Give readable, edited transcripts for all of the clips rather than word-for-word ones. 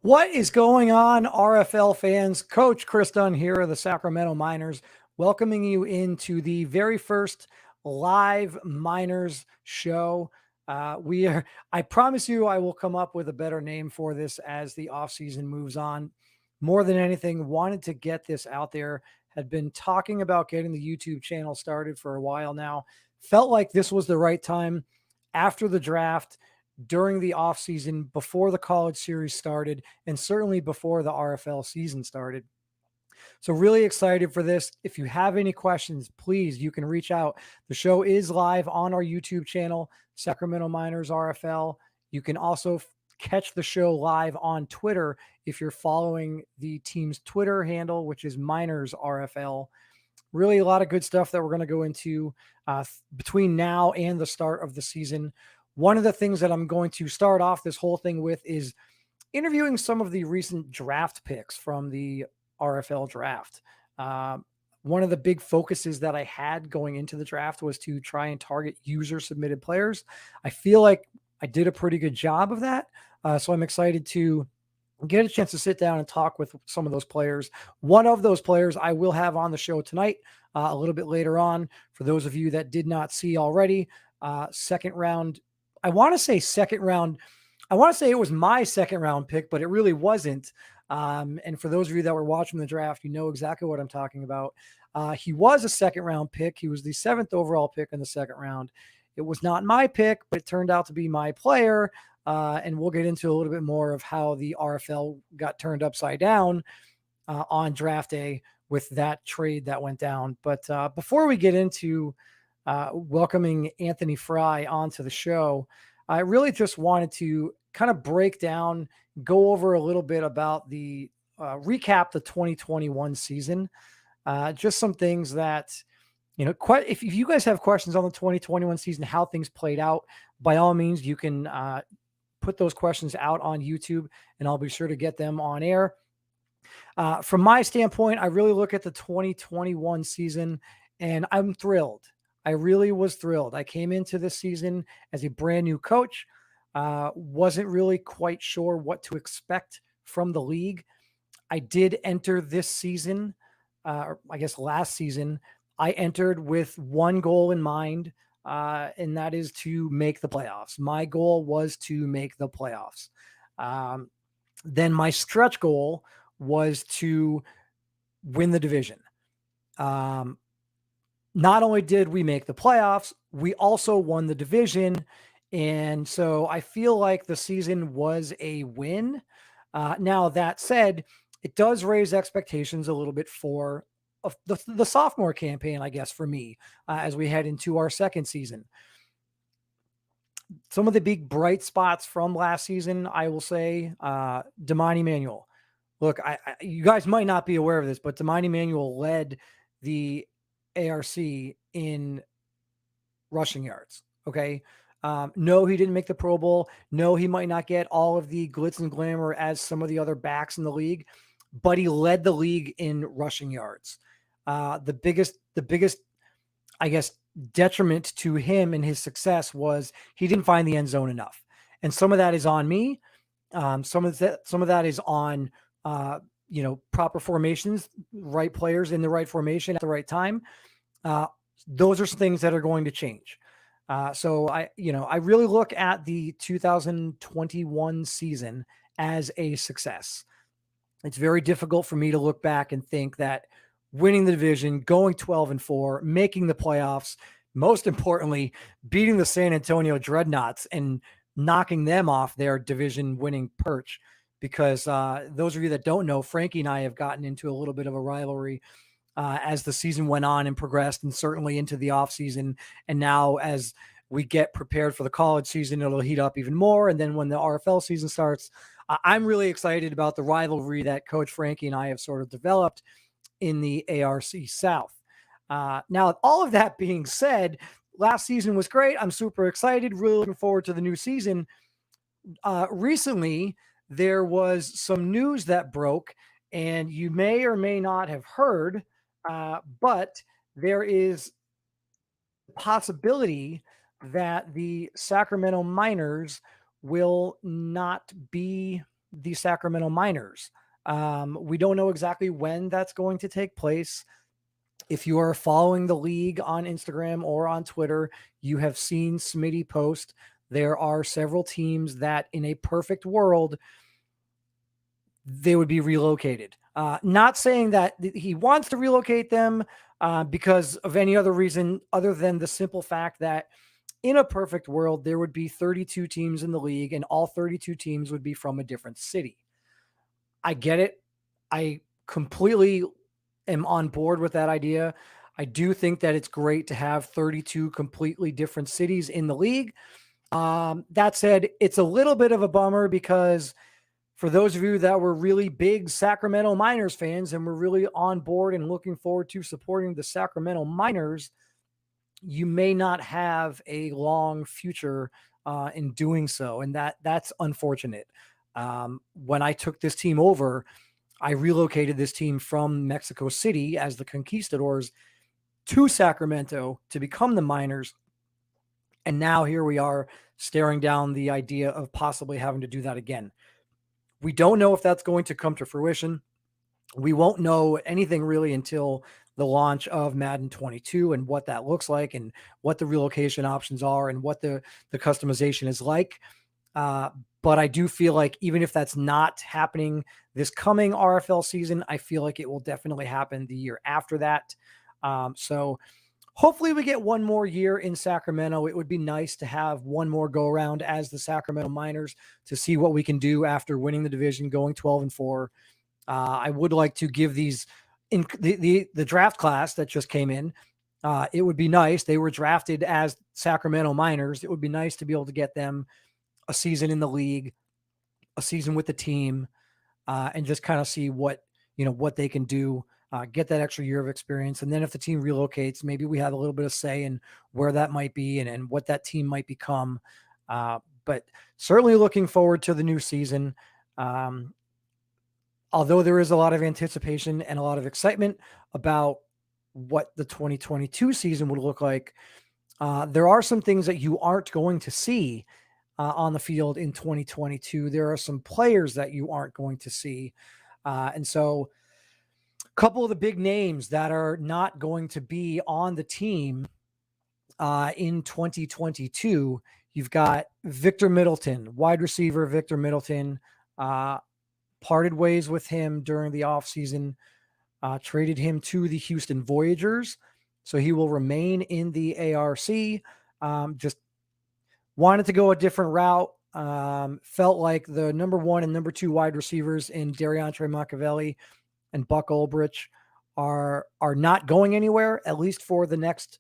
What is going on, RFL fans? Coach Chris Dunn here of the Sacramento Miners, welcoming you into the very first live Miners show. I promise you, I will come up with a better name for this as the offseason moves on. More than anything, wanted to get this out there, had been talking about getting the YouTube channel started for a while now. Felt like this was the right time after the draft, during the offseason, before the college series started, and certainly before the RFL season started. So really excited for this. If you have any questions, please, you can reach out. The show is live on our YouTube channel, Sacramento Miners RFL. You can also catch the show live on Twitter if you're following the team's Twitter handle, which is Miners RFL. Really a lot of good stuff that we're going to go into between now and the start of the season. One of the things that I'm going to start off this whole thing with is interviewing some of the recent draft picks from the RFL draft. One of the big focuses that I had going into the draft was to try and target user submitted players. I feel like I did a pretty good job of that. So I'm excited to get a chance to sit down and talk with some of those players. One of those players I will have on the show tonight, a little bit later on. For those of you that did not see already, second round, I want to say second round. I want to say it was my second round pick, but it really wasn't. And for those of you that were watching the draft, you know exactly what I'm talking about. He was a second round pick. He was the 7th overall pick in the second round. It was not my pick, but it turned out to be my player. And we'll get into a little bit more of how the RFL got turned upside down on draft day with that trade that went down. But before we get into welcoming Anthony Frye onto the show, I really just wanted to kind of break down, go over a little bit about the recap the 2021 season. Just some things that, if you guys have questions on the 2021 season, how things played out, by all means, you can put those questions out on YouTube and I'll be sure to get them on air. From my standpoint, I really look at the 2021 season and I'm thrilled. I really was thrilled. I came into this season as a brand new coach. Wasn't really quite sure what to expect from the league. I did enter this season, or I guess last season, I entered with one goal in mind, and that is to make the playoffs. My goal was to make the playoffs. Then my stretch goal was to win the division. Not only did we make the playoffs, we also won the division. And so I feel like the season was a win. Now, that said, it does raise expectations a little bit for the sophomore campaign, I guess, for me, as we head into our second season. Some of the big bright spots from last season, I will say, Damon Emanuel. Look, you guys might not be aware of this, but Damon Emanuel led the ARC in rushing yards. Okay. No, he didn't make the Pro Bowl. No, he might not get all of the glitz and glamour as some of the other backs in the league, but he led the league in rushing yards. The biggest, I guess, detriment to him and his success was he didn't find the end zone enough. And some of that is on me. Some of that is on, proper formations, right players in the right formation at the right time. Those are things that are going to change. So I really look at the 2021 season as a success. It's very difficult for me to look back and think that winning the division, going 12-4, making the playoffs, most importantly, beating the San Antonio Dreadnoughts and knocking them off their division winning perch. Because those of you that don't know, Frankie and I have gotten into a little bit of a rivalry as the season went on and progressed, and certainly into the offseason. And now as we get prepared for the college season, it'll heat up even more. And then when the RFL season starts, I'm really excited about the rivalry that Coach Frankie and I have sort of developed in the ARC South. Now, all of that being said, last season was great. I'm super excited, really looking forward to the new season. Recently, there was some news that broke, and you may or may not have heard, but there is a possibility that the Sacramento Miners will not be the Sacramento Miners. We don't know exactly when that's going to take place. If you are following the league on Instagram or on Twitter, you have seen Smitty post. There are several teams that in a perfect world, they would be relocated. Not saying that he wants to relocate them because of any other reason other than the simple fact that in a perfect world, there would be 32 teams in the league and all 32 teams would be from a different city. I get it. I completely am on board with that idea. I do think that it's great to have 32 completely different cities in the league. That said, it's a little bit of a bummer because for those of you that were really big Sacramento Miners fans and were really on board and looking forward to supporting the Sacramento Miners, you may not have a long future in doing so. And that's unfortunate. When I took this team over, I relocated this team from Mexico City as the Conquistadors to Sacramento to become the Miners. And now here we are staring down the idea of possibly having to do that again. We don't know if that's going to come to fruition. We won't know anything really until the launch of Madden 22 and what that looks like and what the relocation options are and what the customization is like. But I do feel like even if that's not happening this coming RFL season, I feel like it will definitely happen the year after that. So hopefully we get one more year in Sacramento. It would be nice to have one more go around as the Sacramento Miners to see what we can do after winning the division, going 12-4. I would like to give these in the draft class that just came in. It would be nice. They were drafted as Sacramento Miners. It would be nice to be able to get them a season in the league, a season with the team, and just kind of see what they can do. Get that extra year of experience. And then if the team relocates, maybe we have a little bit of say in where that might be and what that team might become. But certainly looking forward to the new season. Although there is a lot of anticipation and a lot of excitement about what the 2022 season would look like, there are some things that you aren't going to see on the field in 2022. There are some players that you aren't going to see. And so a couple of the big names that are not going to be on the team in 2022, you've got Victor Middleton, wide receiver Victor Middleton, parted ways with him during the offseason, traded him to the Houston Voyagers. So he will remain in the ARC. Just wanted to go a different route. Felt like the number one and number two wide receivers in DeAndre Machiavelli and Buck Ulbrich are not going anywhere, at least for the next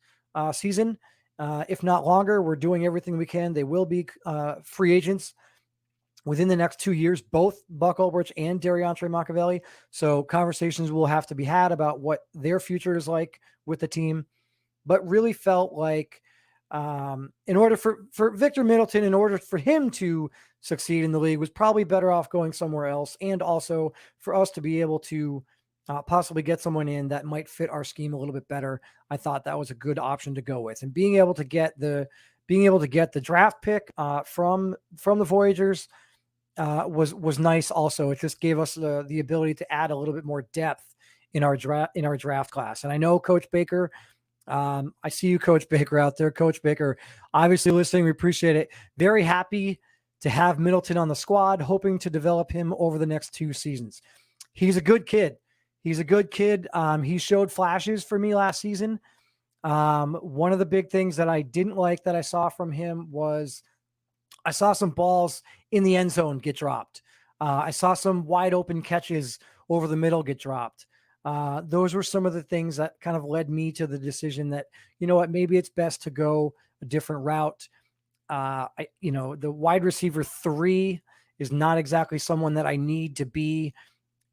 season. If not longer, we're doing everything we can. They will be free agents within the next 2 years, both Buck Ulbrich and DeAndre Machiavelli. So conversations will have to be had about what their future is like with the team. But really felt like in order for Victor Middleton, in order for him to succeed in the league, was probably better off going somewhere else. And also for us to be able to possibly get someone in that might fit our scheme a little bit better. I thought that was a good option to go with. And being able to get the draft pick from the Voyagers was nice. Also, it just gave us the ability to add a little bit more depth in our draft class. And I know Coach Baker, I see you, Coach Baker, out there. Coach Baker, obviously listening. We appreciate it. Very happy to have Middleton on the squad, hoping to develop him over the next 2 seasons. He's a good kid. He showed flashes for me last season. One of the big things that I didn't like that I saw from him was I saw some balls in the end zone get dropped. I saw some wide open catches over the middle get dropped. Those were some of the things that kind of led me to the decision that, you know what, maybe it's best to go a different route. The wide receiver 3 is not exactly someone that I need to be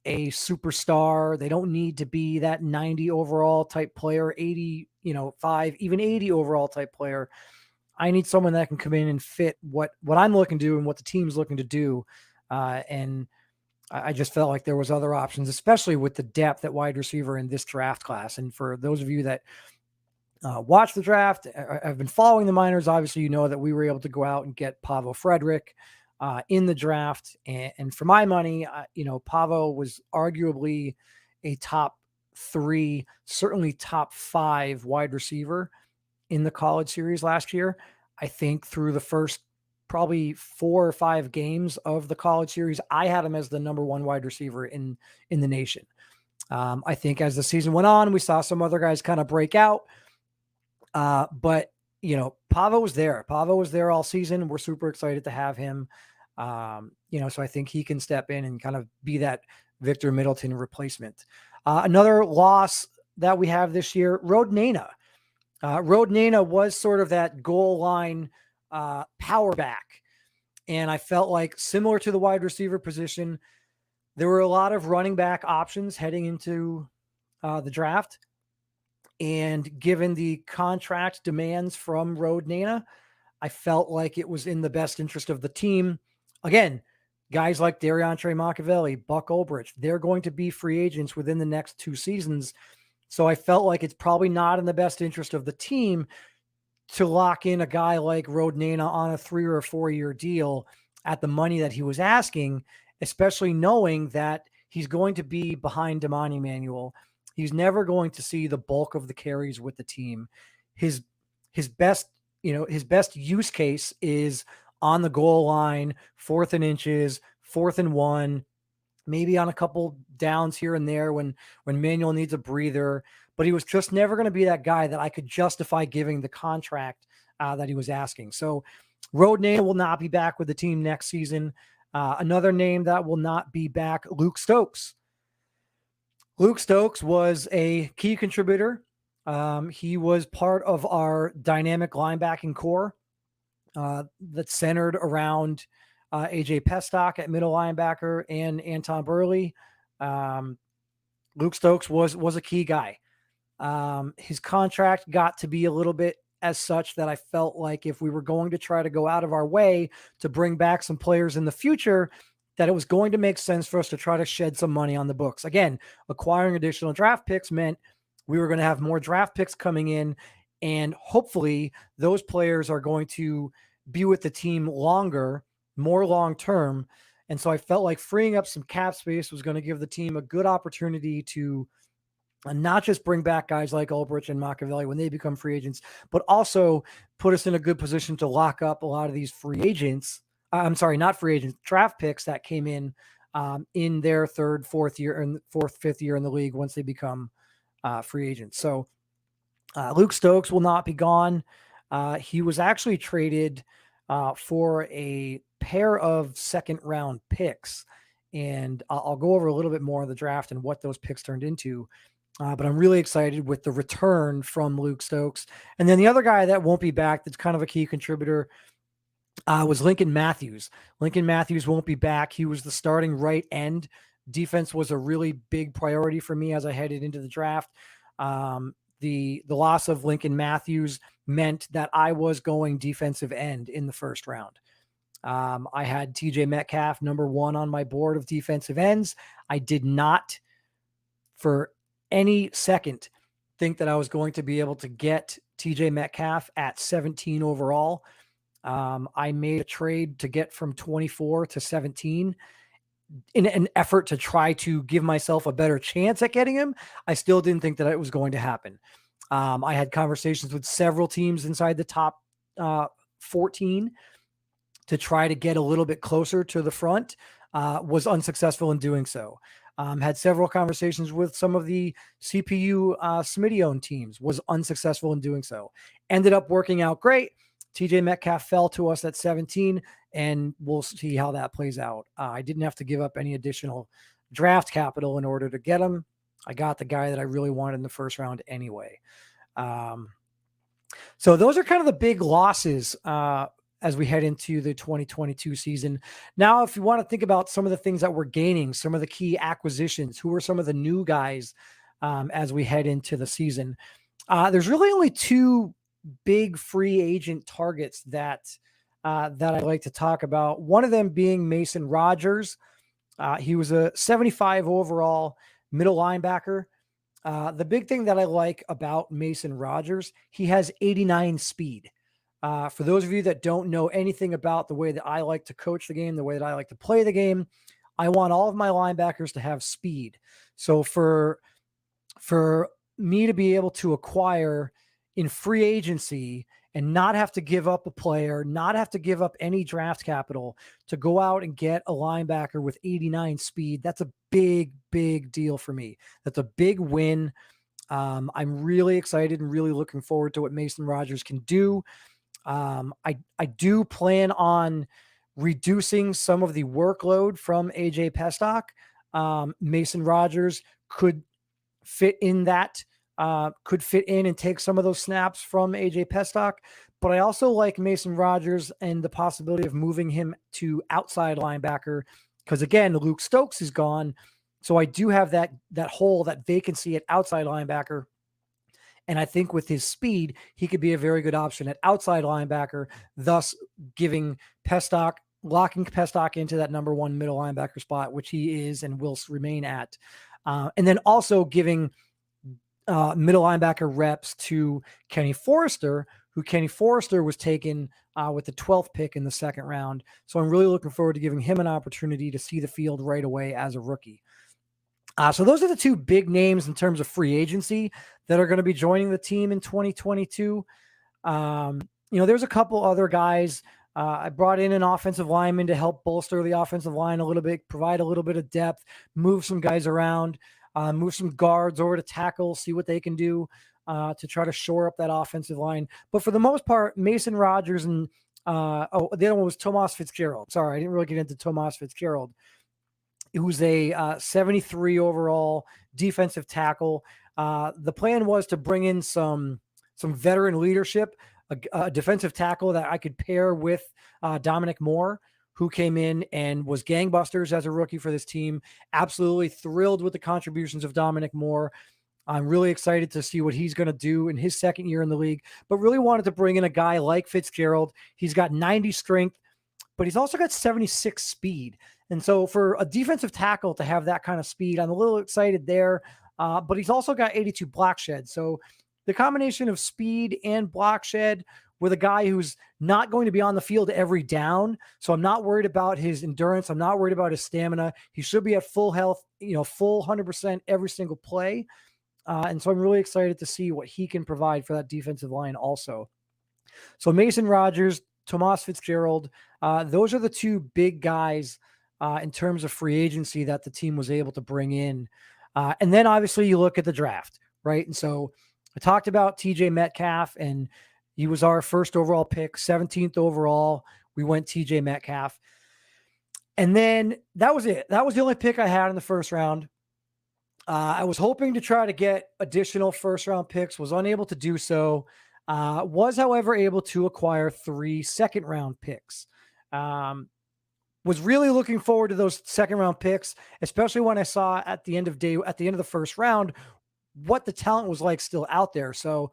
a superstar. They don't need to be that 90 overall type player, 80, 5, even 80 overall type player. I need someone that can come in and fit what I'm looking to do and what the team's looking to do. And I just felt like there was other options, especially with the depth at wide receiver in this draft class. And for those of you that watch the draft, I've been following the minors. Obviously, you know that we were able to go out and get Pavo Frederick. in the draft. And for my money, Pavo was arguably a top 3, certainly top 5 wide receiver in the college series last year. I think through the first probably 4 or 5 games of the college series, I had him as the number 1 wide receiver in the nation. I think as the season went on, we saw some other guys kind of break out. But Pavo was there. Pavo was there all season. We're super excited to have him. So I think he can step in and kind of be that Victor Middleton replacement. Another loss that we have this year, Rodnana. Rodnana was sort of that goal line power back. And I felt like, similar to the wide receiver position, there were a lot of running back options heading into the draft. And given the contract demands from Rodnana, I felt like it was in the best interest of the team. Again, guys like Dariantre Machiavelli, Buck Ulbrich, they're going to be free agents within the next 2 seasons. So I felt like it's probably not in the best interest of the team to lock in a guy like Rodnana on a 3 or 4 year deal at the money that he was asking, especially knowing that he's going to be behind Damon Emanuel. He's never going to see the bulk of the carries with the team. His best use case is on the goal line, 4th and inches, 4th and 1, maybe on a couple downs here and there when Manuel needs a breather. But he was just never going to be that guy that I could justify giving the contract that he was asking. So Rodnana will not be back with the team next season. Another name that will not be back, Luke Stokes. Luke Stokes was a key contributor. He was part of our dynamic linebacking core that's centered around AJ Pestock at middle linebacker and Anton Burley. Luke Stokes was a key guy. His contract got to be a little bit as such that I felt like if we were going to try to go out of our way to bring back some players in the future, that it was going to make sense for us to try to shed some money on the books. Again, acquiring additional draft picks meant we were going to have more draft picks coming in, and hopefully those players are going to be with the team longer, more long-term. And so I felt like freeing up some cap space was going to give the team a good opportunity to not just bring back guys like Ulbrich and Machiavelli when they become free agents, but also put us in a good position to lock up a lot of these free agents. I'm sorry, not free agents, draft picks that came in their 3rd, 4th year and 4th, 5th year in the league once they become free agents. So Luke Stokes will not be gone. He was actually traded for a pair of 2nd round picks. And I'll go over a little bit more of the draft and what those picks turned into. But I'm really excited with the return from Luke Stokes. And then the other guy that won't be back that's kind of a key contributor was Lincoln Matthews. Lincoln Matthews won't be back. He was the starting right end. Defense was a really big priority for me as I headed into the draft. The loss of Lincoln Matthews meant that I was going defensive end in the 1st round. I had TJ Metcalf number 1 on my board of defensive ends. I did not for any second think that I was going to be able to get TJ Metcalf at 17 overall. I made a trade to get from 24 to 17 in an effort to try to give myself a better chance at getting him. I still didn't think that it was going to happen. I had conversations with several teams inside the top 14 to try to get a little bit closer to the front, was unsuccessful in doing so. Had several conversations with some of the CPU Smitty-owned teams, was unsuccessful in doing so. Ended up working out great. TJ Metcalf fell to us at 17, and we'll see how that plays out. I didn't have to give up any additional draft capital in order to get him. I got the guy that I really wanted in the 1st round anyway. So those are kind of the big losses as we head into the 2022 season. Now, if you want to think about some of the things that we're gaining, some of the key acquisitions, who are some of the new guys as we head into the season, there's really only 2 big free agent targets that I'd like to talk about. One of them being Mason Rogers. He was a 75 overall middle linebacker. The big thing that I like about Mason Rogers, he has 89 speed. For those of you that don't know anything about the way that I like to coach the game, the way that I like to play the game, I want all of my linebackers to have speed. So for me to be able to acquire in free agency and not have to give up a player, not have to give up any draft capital to go out and get a linebacker with 89 speed, that's a big, big deal for me. That's a big win. I'm really excited and really looking forward to what Mason Rogers can do. I do plan on reducing some of the workload from AJ Pestock. Mason Rogers could fit in and take some of those snaps from AJ Pestock. But I also like Mason Rogers and the possibility of moving him to outside linebacker because, again, Luke Stokes is gone. So I do have that hole, that vacancy at outside linebacker. And I think with his speed, he could be a very good option at outside linebacker, thus locking Pestock into that number one middle linebacker spot, which he is and will remain at. And then also giving middle linebacker reps to Kenny Forrester, who Kenny Forrester was taken with the 12th pick in the second round. So I'm really looking forward to giving him an opportunity to see the field right away as a rookie. So those are the two big names in terms of free agency that are going to be joining the team in 2022. There's a couple other guys. I brought in an offensive lineman to help bolster the offensive line a little bit, provide a little bit of depth, move some guys around, move some guards over to tackle, see what they can do to try to shore up that offensive line. But for the most part, Mason Rogers and the other one was Tomas Fitzgerald. Sorry, I didn't really get into Tomas Fitzgerald. It was a 73 overall defensive tackle. The plan was to bring in some veteran leadership, a defensive tackle that I could pair with Dominic Moore, who came in and was gangbusters as a rookie for this team. Absolutely thrilled with the contributions of Dominic Moore. I'm really excited to see what he's going to do in his second year in the league, but really wanted to bring in a guy like Fitzgerald. He's got 90 strength, but he's also got 76 speed. And so for a defensive tackle to have that kind of speed, I'm a little excited there. But he's also got 82 block shed. So the combination of speed and block shed with a guy who's not going to be on the field every down. So I'm not worried about his endurance. I'm not worried about his stamina. He should be at full health, full 100% every single play. And so I'm really excited to see what he can provide for that defensive line also. So Mason Rogers, Tomas Fitzgerald, those are the two big guys in terms of free agency that the team was able to bring in. And then obviously you look at the draft, right? And so I talked about TJ Metcalf, and he was our first overall pick, 17th overall. We went TJ Metcalf. And then that was it. That was the only pick I had in the first round. I was hoping to try to get additional first round picks, was unable to do so. Was, however, able to acquire 3 second round picks. Was really looking forward to those second round picks, especially when I saw at the end of the first round, what the talent was like still out there. So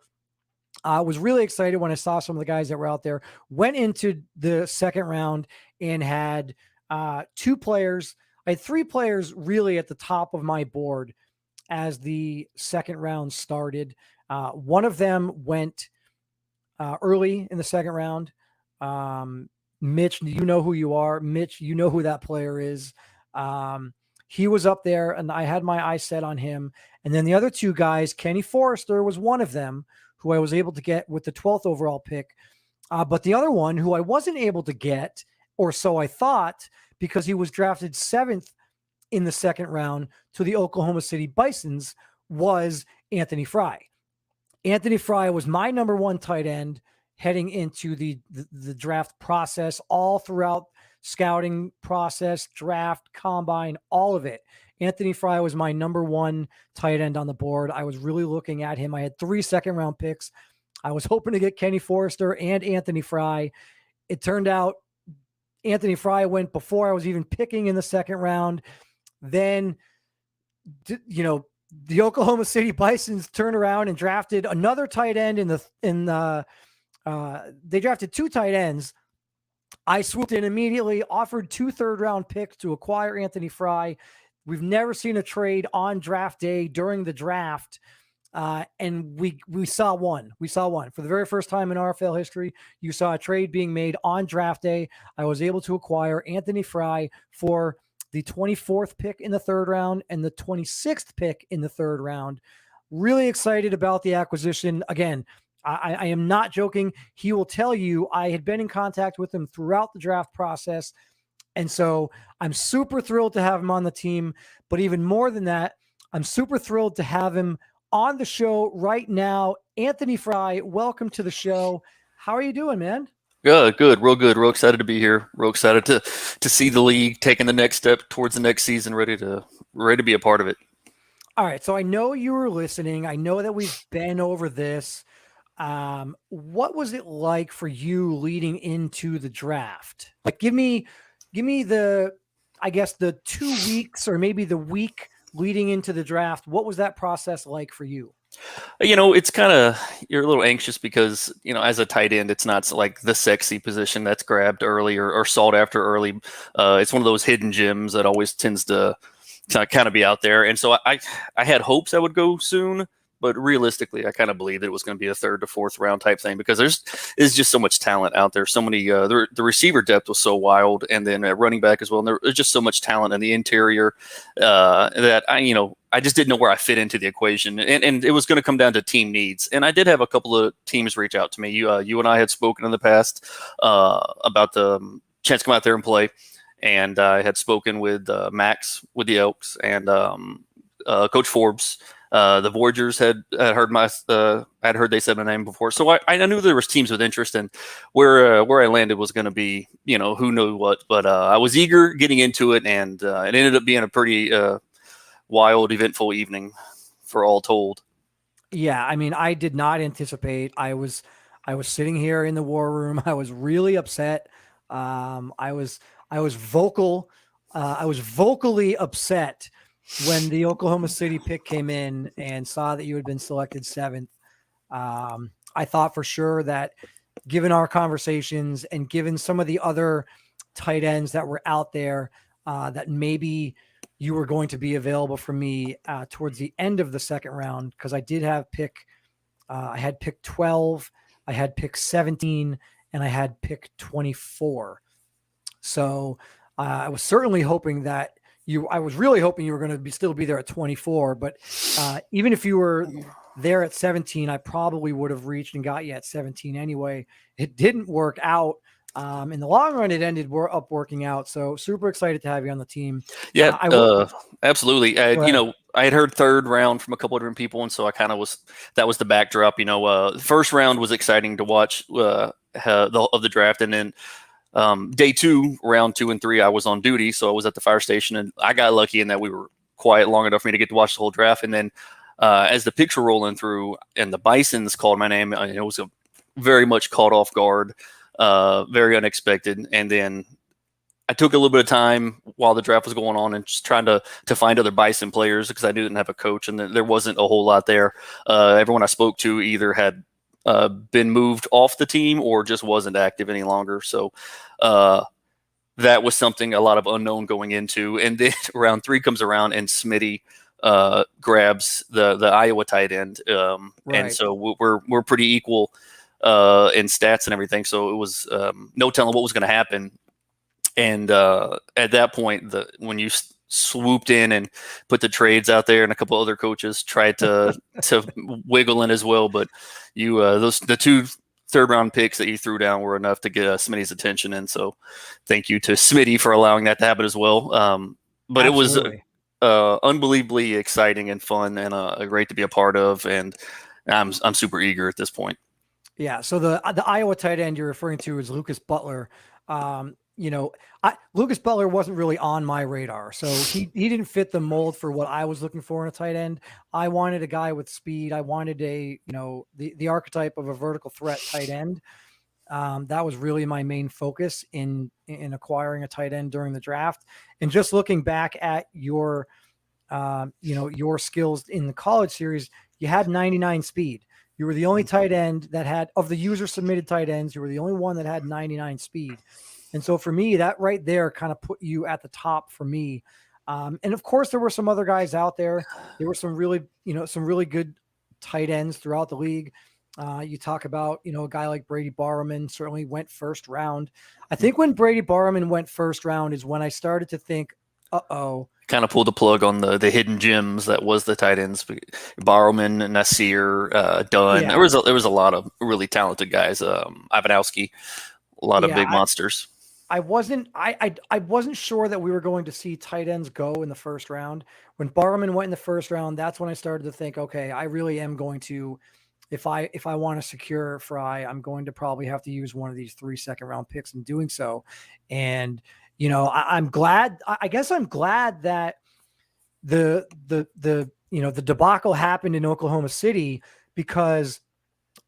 I was really excited when I saw some of the guys that were out there. Went into the second round and had 2 players. I had 3 players really at the top of my board as the second round started. One of them went early in the second round. Mitch, you know who you are. Mitch, you know who that player is. He was up there, and I had my eyes set on him. And then the other 2 guys, Kenny Forrester was one of them, who I was able to get with the 12th overall pick. But the other one, who I wasn't able to get, or so I thought, because he was drafted 7th in the second round to the Oklahoma City Bisons, was Anthony Frye. Anthony Frye was my number 1 tight end heading into the draft process, all throughout scouting process, draft, combine, all of it. Anthony Frye was my number 1 tight end on the board. I was really looking at him. I had 3 second round picks. I was hoping to get Kenny Forrester and Anthony Frye. It turned out Anthony Frye went before I was even picking in the second round. Then, the Oklahoma City Bisons turned around and drafted another tight end they drafted 2 tight ends. I swooped in immediately, offered 2 third-round picks to acquire Anthony Frye. We've never seen a trade on draft day during the draft And we saw one. We saw one for the very first time in RFL history. You saw a trade being made on draft day. I was able to acquire Anthony Frye for the 24th pick in the third round and the 26th pick in the third round. Really excited about the acquisition. Again, I am not joking. He will tell you I had been in contact with him throughout the draft process. And so I'm super thrilled to have him on the team. But even more than that, I'm super thrilled to have him on the show right now. Anthony Frye, welcome to the show. How are you doing, man? Good, real excited to be here. Real excited to see the league taking the next step towards the next season. Ready to be a part of it. All right, so I know you were listening. I know that we've been over this. What was it like for you leading into the draft? Like, give me the, I guess, the 2 weeks or maybe the week leading into the draft. What was that process like for you? It's kind of, you're a little anxious because, as a tight end, it's not like the sexy position that's grabbed early or sought after early. It's one of those hidden gems that always tends to kind of be out there. And so I had hopes I would go soon, but realistically, I kind of believed it was going to be a third to fourth round type thing because there's just so much talent out there. So many, the receiver depth was so wild, and then at running back as well. And there's just so much talent in the interior that I just didn't know where I fit into the equation, and it was going to come down to team needs. And I did have a couple of teams reach out to me. You and I had spoken in the past about the chance to come out there and play, and I had spoken with Max with the Elks and Coach Forbes. The Voyagers had heard I'd heard they said my name before, so I knew there was teams with interest, and where I landed was going to be who knew what. But I was eager getting into it, and it ended up being a pretty wild, eventful evening for all told. Yeah, I mean, I did not anticipate. I was sitting here in the war room. I was really upset. I was vocal. I was vocally upset when the Oklahoma City pick came in and saw that you had been selected 7th. I thought for sure that given our conversations and given some of the other tight ends that were out there, that maybe you were going to be available for me towards the end of the second round, because I did have I had pick 12, I had pick 17, and I had pick 24. So I was certainly hoping that I was really hoping you were going to still be there at 24, but even if you were there at 17, I probably would have reached and got you at 17 anyway. It didn't work out. In the long run, it ended up working out. So super excited to have you on the team. Yeah, absolutely. I had heard third round from a couple of different people, and so I kind of that was the backdrop. The first round was exciting to watch of the draft, and then day 2, round 2 and 3, I was on duty, so I was at the fire station, and I got lucky in that we were quiet long enough for me to get to watch the whole draft. And then as the picks were rolling through and the Bisons called my name, it was a very much caught off guard, very unexpected. And then I took a little bit of time while the draft was going on and just trying to find other Bison players because I didn't have a coach, and there wasn't a whole lot there. Everyone I spoke to either had been moved off the team or just wasn't active any longer. So that was something, a lot of unknown going into. And then round 3 comes around and Smitty grabs the Iowa tight end. Right. And so we're pretty equal in stats and everything. So it was no telling what was going to happen. And at that point, when you swooped in and put the trades out there, and a couple other coaches tried to wiggle in as well, but the 2 third round picks that you threw down were enough to get Smitty's attention, and so thank you to Smitty for allowing that to happen as well. But Absolutely. It was unbelievably exciting and fun, and great to be a part of, and I'm super eager at this point. Yeah. So the Iowa tight end you're referring to is Lucas Butler. Lucas Butler wasn't really on my radar, so he didn't fit the mold for what I was looking for in a tight end. I wanted a guy with speed. I wanted the archetype of a vertical threat tight end. That was really my main focus in acquiring a tight end during the draft. And just looking back at your skills in the college series, you had 99 speed. You were the only tight end that had, of the user submitted tight ends, you were the only one that had 99 speed. And so for me, that right there kind of put you at the top for me. And of course, there were some other guys out there. There were some really good tight ends throughout the league. You talk about, a guy like Brady Barman certainly went first round. I think when Brady Barman went first round is when I started to think, kind of pulled the plug on the hidden gems that was the tight ends. Barrowman, Nasir, Dunn. Yeah. There was a lot of really talented guys. Ivanowski, a lot of big monsters. I wasn't sure that we were going to see tight ends go in the first round. When Barrowman went in the first round, that's when I started to think, okay, I really am going to, if I want to secure Frye, I'm going to probably have to use one of these 3 second round picks in doing so. And I'm glad. I guess I'm glad that the debacle happened in Oklahoma City, because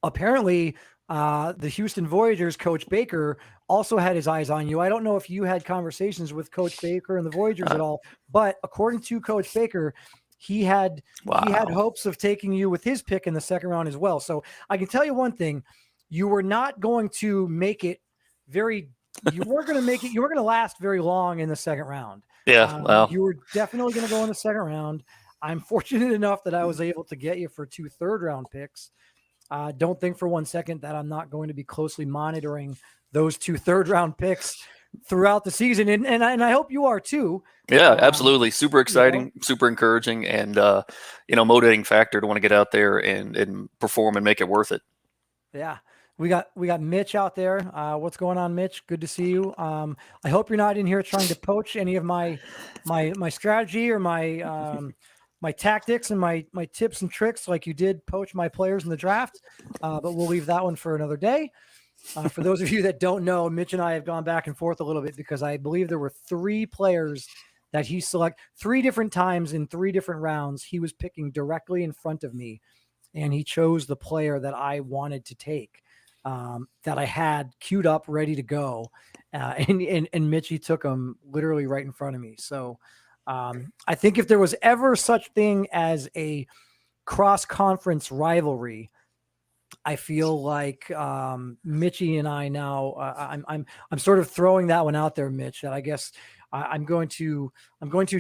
apparently the Houston Voyagers coach Baker also had his eyes on you. I don't know if you had conversations with Coach Baker and the Voyagers at all, but according to Coach Baker, he had hopes of taking you with his pick in the second round as well. So I can tell you one thing: you were not going to make it you weren't going to last very long in the second round. Yeah, you were definitely going to go in the second round. I'm fortunate enough that I was able to get you for 2 third-round picks. Don't think for one second that I'm not going to be closely monitoring those 2 third-round picks throughout the season, and I hope you are too. Yeah, absolutely. Super exciting, super encouraging, and motivating factor to want to get out there and perform and make it worth it. Yeah. We got Mitch out there. What's going on, Mitch? Good to see you. I hope you're not in here trying to poach any of my strategy or my tactics and my tips and tricks like you did poach my players in the draft. But we'll leave that one for another day. For those of you that don't know, Mitch and I have gone back and forth a little bit, because I believe there were 3 players that he selected 3 different times in 3 different rounds. He was picking directly in front of me, and he chose the player that I wanted to take. That I had queued up, ready to go. And Mitchie took them literally right in front of me. So I think if there was ever such thing as a cross-conference rivalry, I feel like Mitchie and I now, I'm sort of throwing that one out there, Mitch, that I guess I'm going to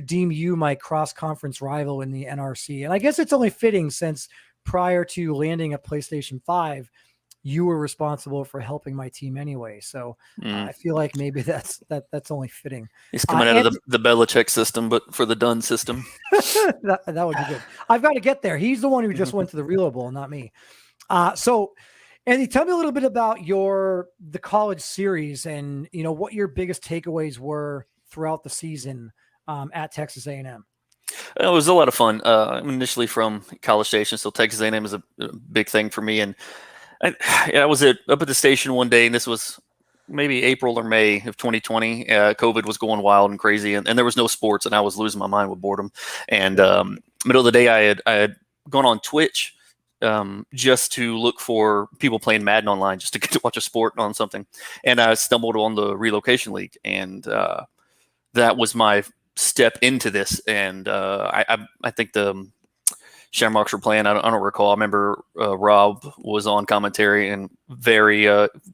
deem you my cross-conference rival in the NRC. And I guess it's only fitting, since prior to landing a PlayStation 5, you were responsible for helping my team anyway. So I feel like maybe that's only fitting. He's coming out of the Belichick system, but for the Dunn system. that would be good. I've got to get there. He's the one who just went to the Reload Bowl, not me. So Andy, tell me a little bit about the college series and, what your biggest takeaways were throughout the season at Texas A&M. It was a lot of fun. I'm initially from College Station, so Texas A&M is a big thing for me. And I was up at the station one day, and this was maybe April or May of 2020. COVID was going wild and crazy, and there was no sports, and I was losing my mind with boredom. And middle of the day, I had gone on Twitch just to look for people playing Madden online, just to get to watch a sport on something. And I stumbled on the Relocation League, and that was my step into this. And I think the Shamrocks were playing. I don't recall. I remember Rob was on commentary, and very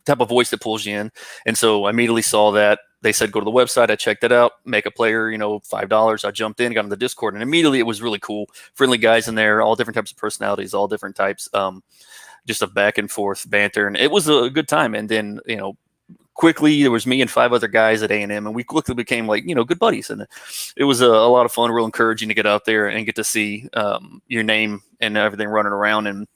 type of voice that pulls you in. And so I immediately saw that. They said, go to the website. I checked it out, make a player, $5. I jumped in, got on the Discord, and immediately it was really cool. Friendly guys in there, all different types of personalities, all different types, just a back and forth banter. And it was a good time. And then, quickly there was me and 5 other guys at A&M, and we quickly became good buddies. And it was a lot of fun, real encouraging to get out there and get to see your name and everything running around. And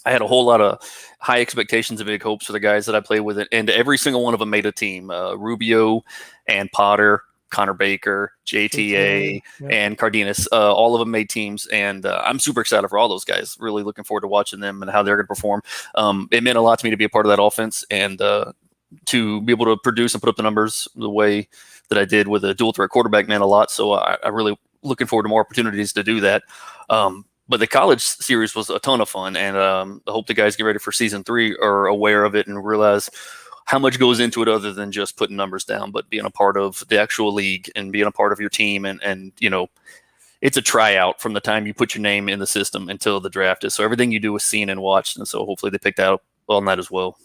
I had a whole lot of high expectations and big hopes for the guys that I played with, and every single one of them made a team. Rubio and Potter, Connor Baker, JTA, and Cardenas, all of them made teams, and I'm super excited for all those guys. Really looking forward to watching them and how they're going to perform. It meant a lot to me to be a part of that offense, and to be able to produce and put up the numbers the way that I did with a dual threat quarterback meant a lot. So I really looking forward to more opportunities to do that. But the college series was a ton of fun, and I hope the guys get ready for season 3 are aware of it and realize how much goes into it other than just putting numbers down, but being a part of the actual league and being a part of your team. And it's a tryout from the time you put your name in the system until the draft is. So everything you do is seen and watched. And so hopefully they picked out on that as well.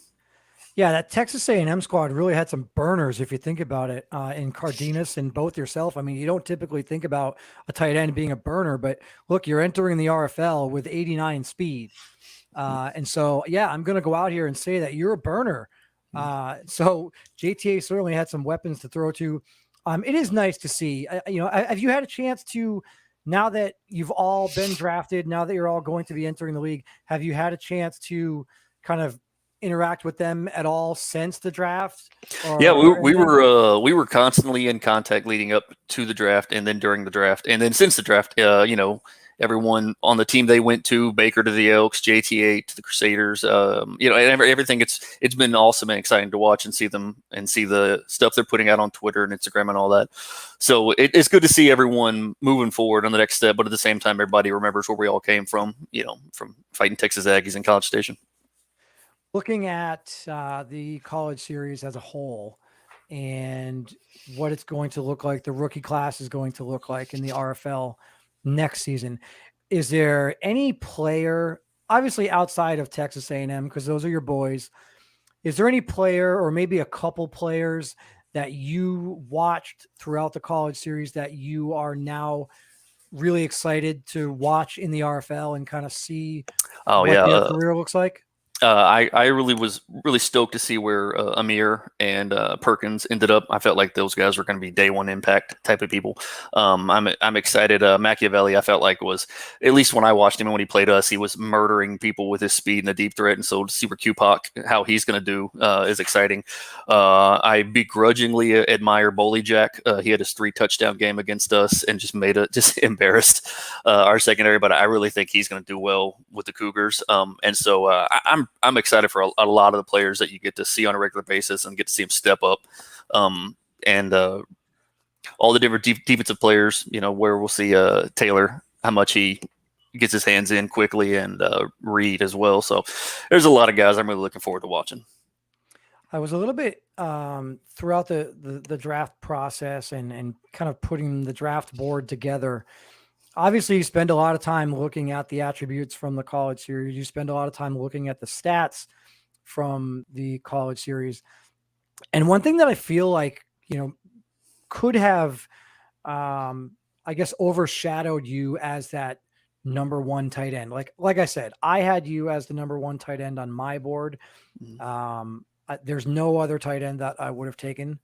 Yeah, that Texas A&M squad really had some burners if you think about it, in Cardenas and both yourself. I mean, you don't typically think about a tight end being a burner, but look, you're entering the RFL with 89 speed. And so, yeah, I'm going to go out here and say that you're a burner. So JTA certainly had some weapons to throw to. It is nice to see, have you had a chance to, now that you've all been drafted, now that you're all going to be entering the league, have you had a chance to kind of interact with them at all since the draft? Yeah, Or anything? we were constantly in contact leading up to the draft, and then during the draft, and then since the draft. Everyone on the team they went to, Baker to the Elks, JTA to the Crusaders. And everything. It's been awesome and exciting to watch and see them and see the stuff they're putting out on Twitter and Instagram and all that. So it's good to see everyone moving forward on the next step, but at the same time, everybody remembers where we all came from. From fighting Texas Aggies in College Station. Looking at the college series as a whole and what it's going to look like, the rookie class is going to look like in the RFL next season, is there any player, obviously outside of Texas A&M, because those are your boys, is there any player or maybe a couple players that you watched throughout the college series that you are now really excited to watch in the RFL and kind of see what their career looks like? I really was really stoked to see where Amir and Perkins ended up. I felt like those guys were going to be day one impact type of people. I'm excited. Machiavelli, I felt like was, at least when I watched him and when he played us, he was murdering people with his speed and a deep threat. And so to see where QPOC, how he's going to do is exciting. I begrudgingly admire Boley Jack. He had his 3 touchdown game against us and just embarrassed our secondary. But I really think he's going to do well with the Cougars. And so I'm excited for a lot of the players that you get to see on a regular basis and get to see them step up, and all the different defensive players. Where we'll see Taylor, how much he gets his hands in quickly, and Reed as well. So there's a lot of guys I'm really looking forward to watching. I was a little bit throughout the draft process and kind of putting the draft board together. Obviously, you spend a lot of time looking at the attributes from the college series. You spend a lot of time looking at the stats from the college series. And one thing that I feel like, could have, I guess, overshadowed you as that number one tight end. Like I said, I had you as the number one tight end on my board. There's no other tight end that I would have taken.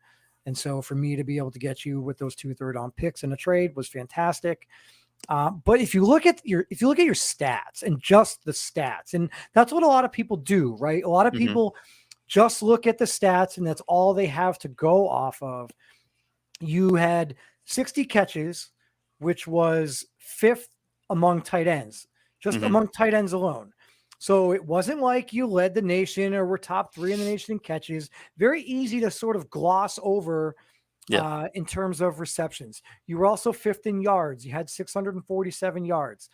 And so for me to be able to get you with those 2 third-round picks in a trade was fantastic. But if you look at your stats and just the stats, and that's what a lot of people do, right? A lot of people just look at the stats and that's all they have to go off of. You had 60 catches, which was 5th among tight ends, just among tight ends alone. So it wasn't like you led the nation or were top 3 in the nation in catches. Very easy to sort of gloss over. Yeah. In terms of receptions, you were also 5th in yards. You had 647 yards.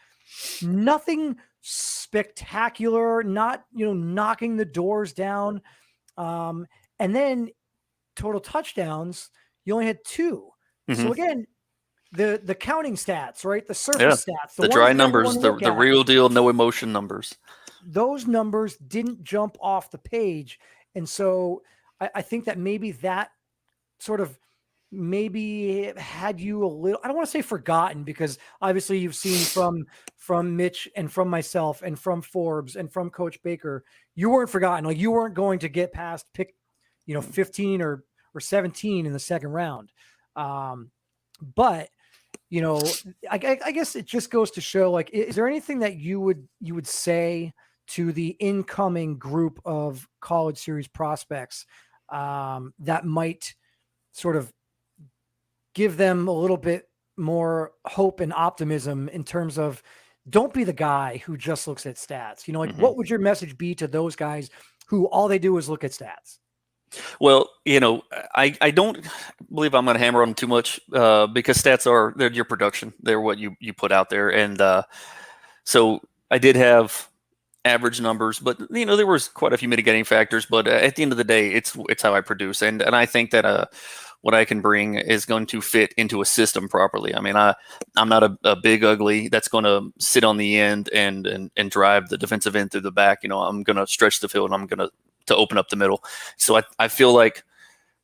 Nothing spectacular, not, knocking the doors down. And then total touchdowns, you only had 2. So again, the counting stats, right? The surface stats, the dry numbers, the real deal, no emotion numbers. Those numbers didn't jump off the page. And so I think that maybe that sort of maybe had you a little, I don't want to say forgotten, because obviously you've seen from Mitch and from myself and from Forbes and from Coach Baker, you weren't forgotten. Like, you weren't going to get past pick, 15 or 17 in the second round. But I guess it just goes to show, like, is there anything that you would say to the incoming group of college series prospects that might sort of give them a little bit more hope and optimism in terms of, don't be the guy who just looks at stats? What would your message be to those guys who all they do is look at stats? Well, I don't believe I'm going to hammer on them too much because stats they're your production. They're what you put out there. And so I did have average numbers, but there was quite a few mitigating factors. But at the end of the day, it's how I produce, and I think that what I can bring is going to fit into a system properly. I mean, I'm not a big ugly that's going to sit on the end and drive the defensive end through the back. I'm going to stretch the field and I'm going to to open up the middle. So I feel like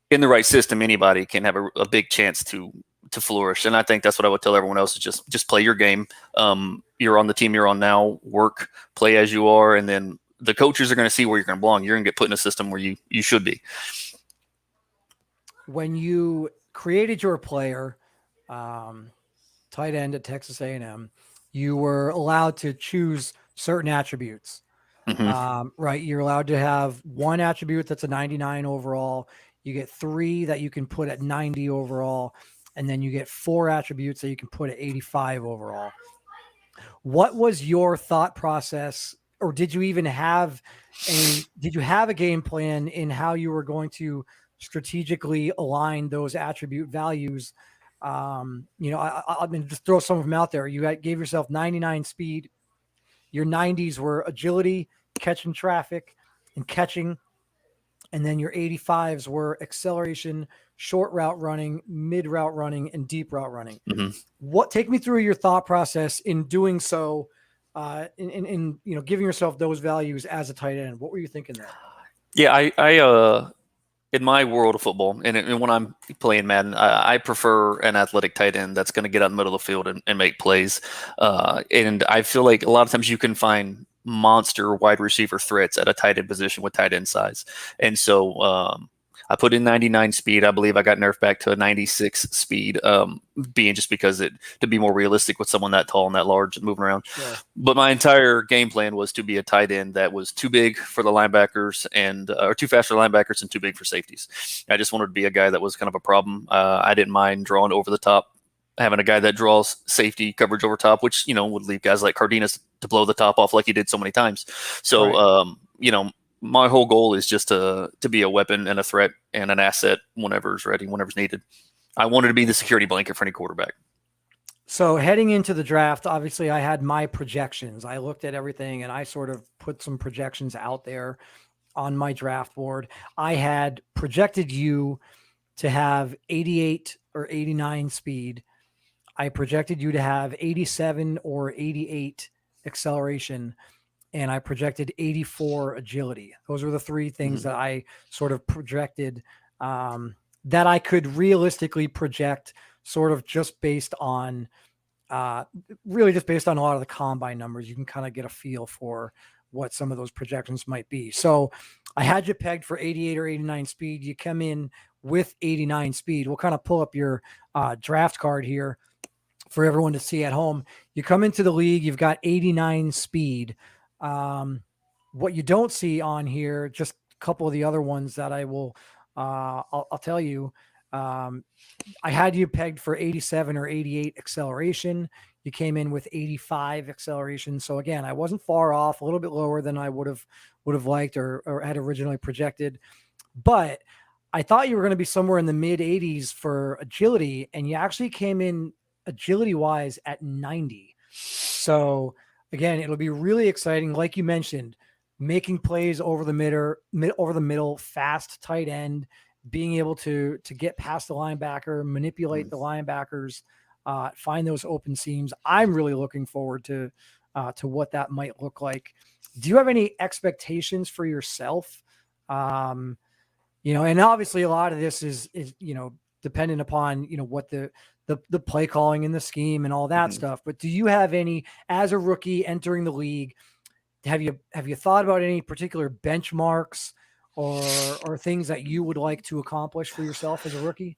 in the right system, anybody can have a big chance to flourish. And I think that's what I would tell everyone else is just play your game. You're on the team you're on now, work, play as you are, and then the coaches are going to see where you're going to belong. You're going to get put in a system where you should be. When you created your player, tight end at Texas A&M, you were allowed to choose certain attributes. Right. You're allowed to have one attribute that's a 99 overall. You get 3 that you can put at 90 overall. And then you get 4 attributes that you can put at 85 overall. What was your thought process, or did you even have a game plan in how you were going to strategically align those attribute values? I mean, just throw some of them out there. You gave yourself 99 speed. Your 90s were agility, catching traffic, and catching. And then your 85s were acceleration, short route running, mid route running, and deep route running. Take me through your thought process in doing so, in giving yourself those values as a tight end. What were you thinking there? Yeah, I in my world of football, and when I'm playing Madden, I prefer an athletic tight end that's going to get out in the middle of the field and make plays. And I feel like a lot of times you can find monster wide receiver threats at a tight end position with tight end size. And so I put in 99 speed. I believe I got nerfed back to a 96 speed, being just because to be more realistic with someone that tall and that large and moving around. Yeah. But my entire game plan was to be a tight end that was too big for the linebackers or too fast for linebackers and too big for safeties. I just wanted to be a guy that was kind of a problem. I didn't mind drawing over the top, having a guy that draws safety coverage over top, which, would leave guys like Cardenas to blow the top off like he did so many times. So, right. My whole goal is just to be a weapon and a threat and an asset whenever's ready, whenever's needed. I wanted to be the security blanket for any quarterback. So heading into the draft, obviously I had my projections. I looked at everything and I sort of put some projections out there on my draft board. I had projected you to have 88 or 89 speed. I projected you to have 87 or 88 acceleration. And I projected 84 agility. Those were the 3 things that I sort of projected that I could realistically project, sort of just based on really just based on a lot of the combine numbers. You can kind of get a feel for what some of those projections might be. So I had you pegged for 88 or 89 speed. You come in with 89 speed. We'll kind of pull up your draft card here for everyone to see at home. You come into the league, you've got 89 speed. What you don't see on here, just a couple of the other ones that I will, I'll tell you, I had you pegged for 87 or 88 acceleration. You came in with 85 acceleration. So again, I wasn't far off, a little bit lower than I would have liked or had originally projected, but I thought you were going to be somewhere in the mid 80s for agility, and you actually came in agility wise at 90. So again, it'll be really exciting. Like you mentioned, making plays over the middle, fast tight end, being able to get past the linebacker, manipulate the linebackers, find those open seams. I'm really looking forward to what that might look like. Do you have any expectations for yourself? And obviously a lot of this is dependent upon, what the play calling and the scheme and all that stuff. But do you have any, as a rookie entering the league, have you thought about any particular benchmarks or things that you would like to accomplish for yourself as a rookie?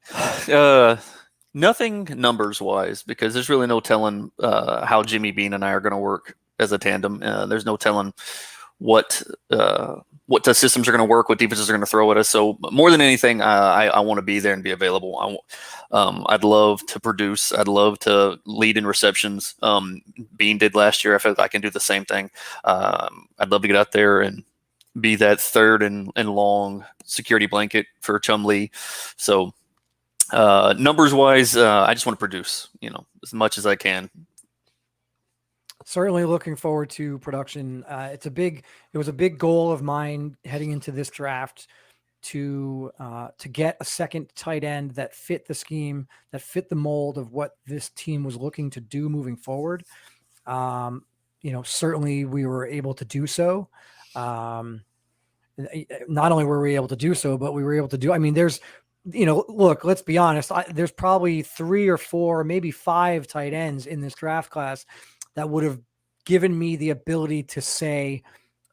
Nothing numbers wise, because there's really no telling how Jimmy Bean and I are going to work as a tandem. There's no telling what the systems are going to work, what defenses are going to throw at us. So more than anything, I want to be there and be available. I'd love to produce. I'd love to lead in receptions. Bean did last year. I feel like I can do the same thing. I'd love to get out there and be that third and long security blanket for Chumlee. So numbers wise, I just want to produce, as much as I can. Certainly looking forward to production. It was a big goal of mine heading into this draft to get a second tight end that fit the scheme, that fit the mold of what this team was looking to do moving forward. Certainly we were able to do so. not only were we able to do so, but we were able to do, I mean, there's, look, let's be honest. There's probably 3 or 4, maybe 5 tight ends in this draft class that would have given me the ability to say,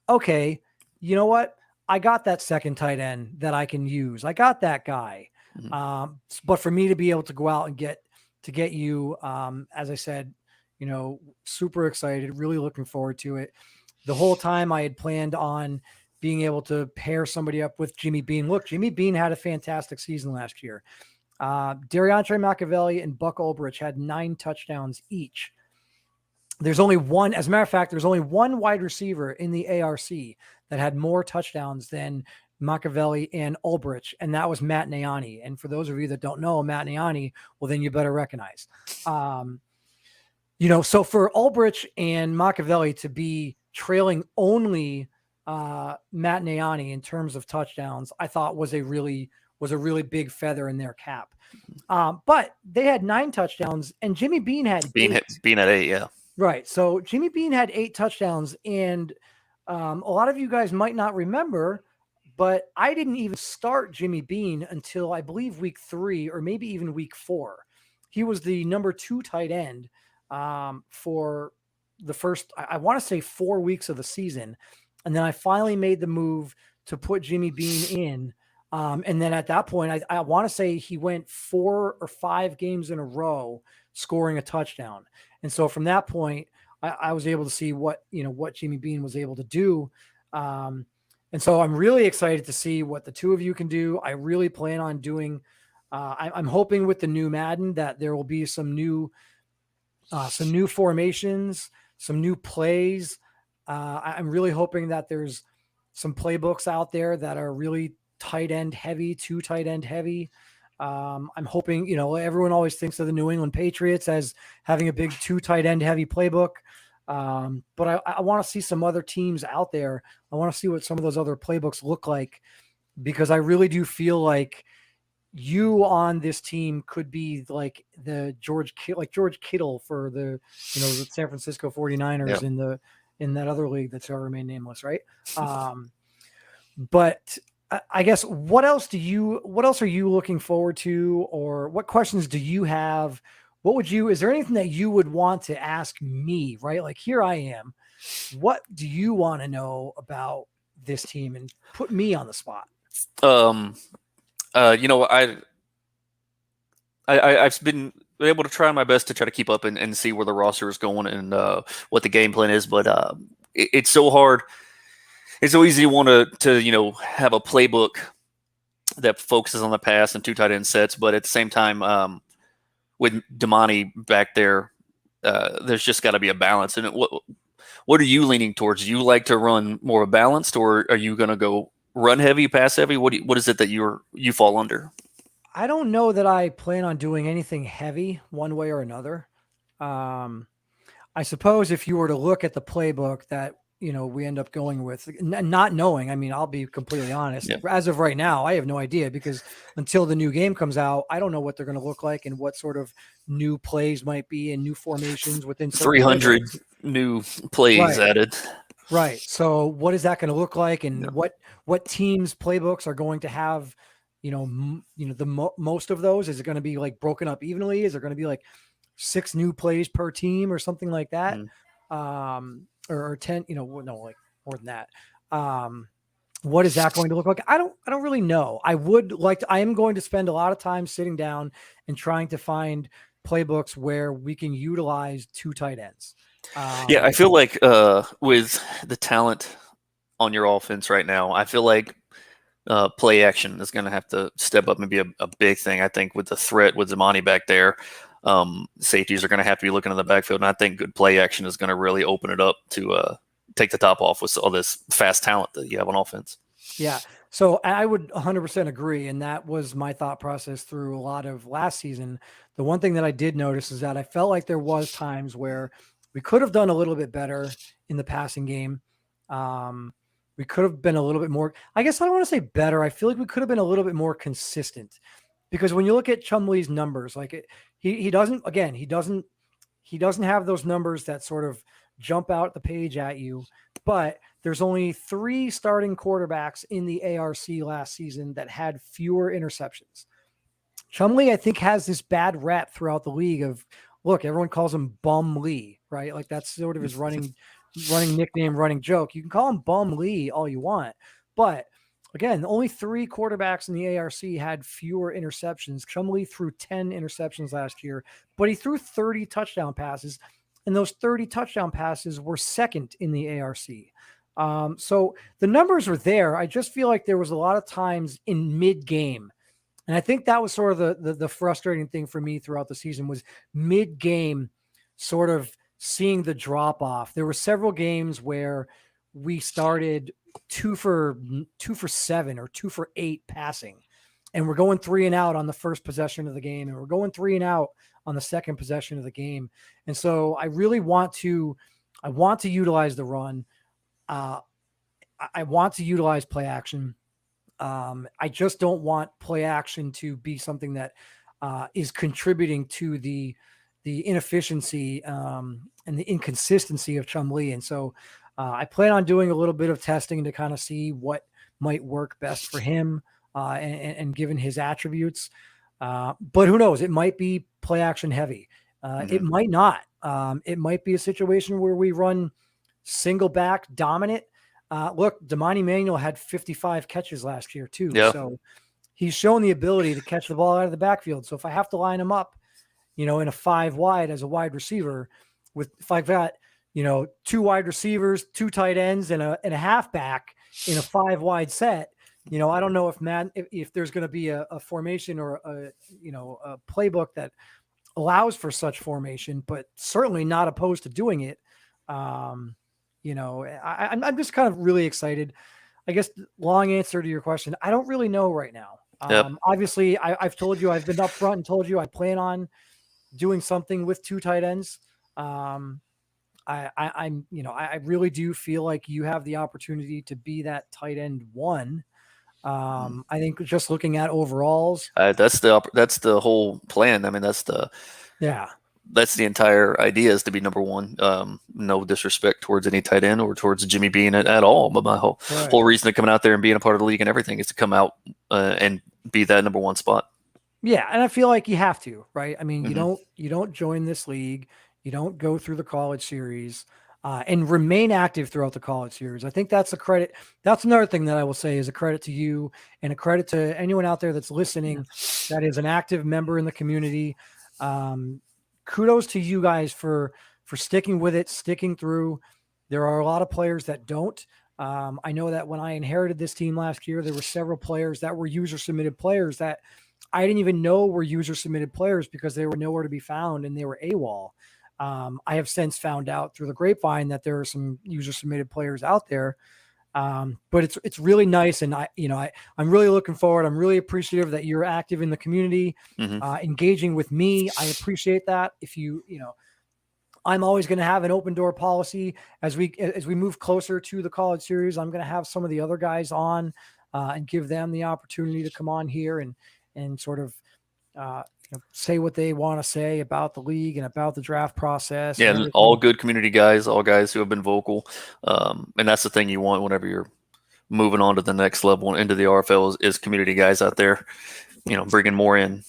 okay, you know what? I got that second tight end that I can use. I got that guy. But for me to be able to go out and get you, as I said, super excited, really looking forward to it. The whole time I had planned on being able to pair somebody up with Jimmy Bean. Look, Jimmy Bean had a fantastic season last year. Dariantre Machiavelli and Buck Ulbrich had 9 touchdowns each. There's only one, as a matter of fact, there's only one wide receiver in the ARC that had more touchdowns than Machiavelli and Ulbrich, and that was Matt Niani. And for those of you that don't know Matt Niani, well, then you better recognize. So for Ulbrich and Machiavelli to be trailing only Matt Niani in terms of touchdowns, I thought was a really big feather in their cap. But they had 9 touchdowns, and Jimmy Bean had 8. Bean at 8, yeah. Right. So Jimmy Bean had 8 touchdowns, and a lot of you guys might not remember, but I didn't even start Jimmy Bean until I believe week 3 or maybe even week 4. He was the number 2 tight end for the first, I want to say 4 weeks of the season. And then I finally made the move to put Jimmy Bean in. And then at that point, I want to say he went 4 or 5 games in a row scoring a touchdown. And so from that point, I was able to see what Jimmy Bean was able to do. And so I'm really excited to see what the two of you can do. I really plan on doing, I'm hoping with the new Madden that there will be some new formations, some new plays. I'm really hoping that there's some playbooks out there that are really tight end heavy, 2 tight end heavy. I'm hoping, everyone always thinks of the New England Patriots as having a big 2 tight end heavy playbook. But I want to see some other teams out there. I want to see what some of those other playbooks look like, because I really do feel like you on this team could be like the George Kittle for the San Francisco 49ers in that other league that shall remain nameless. Right. But I guess what else are you looking forward to, or what questions do you have? Is there anything that you would want to ask me, right? Like, here I am. What do you want to know about this team, and put me on the spot? I've been able to try my best to try to keep up and see where the roster is going and what the game plan is, but it's so hard. It's so easy to want to have a playbook that focuses on the pass and 2 tight end sets, but at the same time, with Damani back there, there's just got to be a balance. And what are you leaning towards? Do you like to run more balanced, or are you going to go run heavy, pass heavy? What is it that you fall under? I don't know that I plan on doing anything heavy one way or another. I suppose if you were to look at the playbook that we end up going with, not knowing, I mean, I'll be completely honest. Yeah. As of right now, I have no idea, because until the new game comes out, I don't know what they're going to look like and what sort of new plays might be and new formations within 300 new plays added. Right. So what is that going to look like, and what teams' playbooks are going to have, most of those? Is it going to be like broken up evenly? Is there going to be like 6 new plays per team or something like that? Or 10, like more than that. What is that going to look like? I don't really know. I am going to spend a lot of time sitting down and trying to find playbooks where we can utilize 2 tight ends. I feel like with the talent on your offense right now, I feel like play action is going to have to step up and be a big thing. I think with the threat with Zamani back there, safeties are going to have to be looking in the backfield, and I think good play action is going to really open it up to take the top off with all this fast talent that you have on offense. Yeah, so I would 100% agree, and that was my thought process through a lot of last season. The one thing that I did notice is that I felt like there was times where we could have done a little bit better in the passing game. We could have been a little bit more, I guess I don't want to say better. I feel like we could have been a little bit more consistent, because when you look at Chumlee's numbers, like he doesn't have those numbers that sort of jump out the page at you, but there's only 3 starting quarterbacks in the ARC last season that had fewer interceptions. Chumlee, I think, has this bad rep throughout the league of, look, everyone calls him Bum Lee, right? Like that's sort of his running nickname, running joke. You can call him Bum Lee all you want, but again, only 3 quarterbacks in the ARC had fewer interceptions. Chumlee threw 10 interceptions last year, but he threw 30 touchdown passes, and those 30 touchdown passes were second in the ARC. So the numbers are there. I just feel like there was a lot of times in mid-game, and I think that was sort of the frustrating thing for me throughout the season was mid-game sort of seeing the drop off. There were several games where we started 2 for 7 or 2 for 8 passing, and we're going 3 and out on the first possession of the game, and we're going 3 and out on the second possession of the game. And so I really want to utilize the run. I want to utilize play action. I just don't want play action to be something that is contributing to the inefficiency and the inconsistency of Chumlee. And so I plan on doing a little bit of testing to kind of see what might work best for him and given his attributes. But who knows? It might be play action heavy. It might not. It might be a situation where we run single back dominant. Look, Damon Emanuel had 55 catches last year too. Yeah. So he's shown the ability to catch the ball out of the backfield. So if I have to line him up, in a 5 wide as a wide receiver if I've got, 2 wide receivers, 2 tight ends and a halfback in a 5 wide set, I don't know if there's going to be a formation or a playbook that allows for such formation, but certainly not opposed to doing it. I'm just kind of really excited. I guess long answer to your question. I don't really know right now. Obviously I've told you, I've been up front and told you I plan on doing something with 2 tight ends. I really do feel like you have the opportunity to be that tight end 1. I think just looking at overalls, that's the whole plan. I mean, that's the entire idea is to be number 1. No disrespect towards any tight end or towards Jimmy being at all, but my whole reason of coming out there and being a part of the league and everything is to come out and be that number 1 spot. Yeah, and I feel like you have to, right? I mean, you don't join this league, you don't go through the college series, and remain active throughout the college series. I think that's a credit. That's another thing that I will say is a credit to you and a credit to anyone out there that's listening that is an active member in the community. Kudos to you guys for sticking with it, sticking through. There are a lot of players that don't. I know that when I inherited this team last year, there were several players that were user submitted players that I didn't even know were user submitted players because they were nowhere to be found and they were AWOL. I have since found out through the grapevine that there are some user submitted players out there. But it's really nice. And I'm really looking forward. I'm really appreciative that you're active in the community, engaging with me. I appreciate that. If I'm always going to have an open door policy as we move closer to the college series. I'm going to have some of the other guys on and give them the opportunity to come on here and sort of say what they want to say about the league and about the draft process. Yeah, and all good community guys, all guys who have been vocal. And that's the thing you want whenever you're moving on to the next level into the RFL is community guys out there, bringing more in.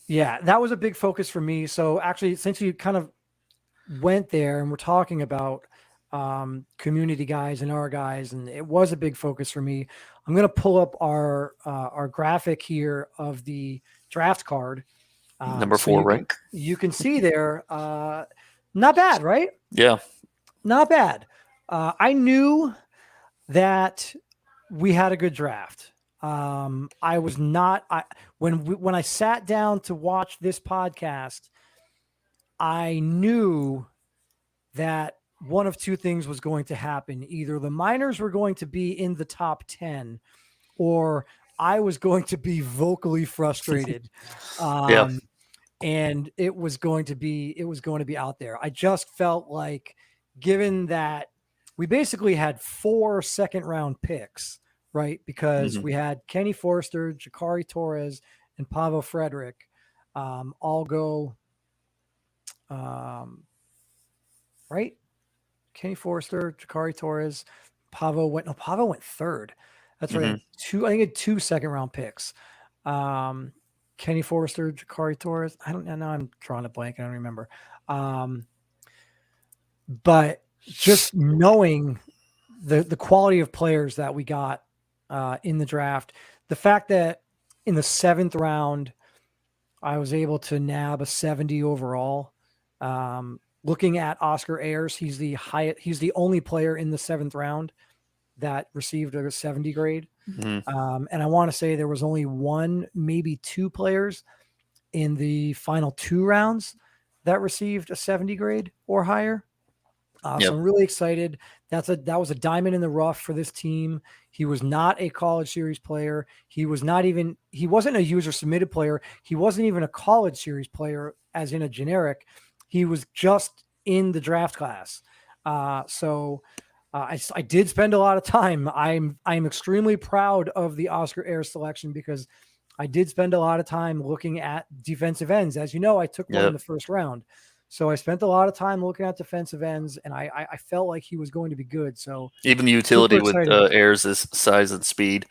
Yeah, that was a big focus for me. So actually, since you kind of went there and we're talking about community guys and our guys, and it was a big focus for me, I'm going to pull up our graphic here of the draft card. Number 4, right? You can see there, not bad, right? Yeah. Not bad. I knew that we had a good draft. I was not, when I sat down to watch this podcast, I knew that one of 2 things was going to happen. Either the Miners were going to be in the top 10 or I was going to be vocally frustrated. And it was going to be out there. I just felt like, given that we basically had 4 second-round picks, right? Because we had Kenny Forster, Jakari Torres, and Pavo Frederick all go, right? Kenny Forster, Jakari Torres, Pavo went third. That's right. Mm-hmm. I think he had 2 second-round picks. Kenny Forrester, Ja'Cory Torres. I don't know. I'm drawing a blank. I don't remember. But just knowing the quality of players that we got in the draft, the fact that in the 7th round, I was able to nab a 70 overall. Looking at Oscar Ayers, he's the only player in the 7th round that received a 70 grade. Mm-hmm. And I want to say there was only one, maybe 2 players in the final 2 rounds that received a 70 grade or higher. Yep. So I'm really excited. That was a diamond in the rough for this team. He was not a college series player. He wasn't a user submitted player. He wasn't even a college series player as in a generic. He was just in the draft class. So I did spend a lot of time. I'm extremely proud of the Oscar Ayers selection because I did spend a lot of time looking at defensive ends. As you know, I took one in the first round. So I spent a lot of time looking at defensive ends, and I felt like he was going to be good. So even the utility with Ayers' size and speed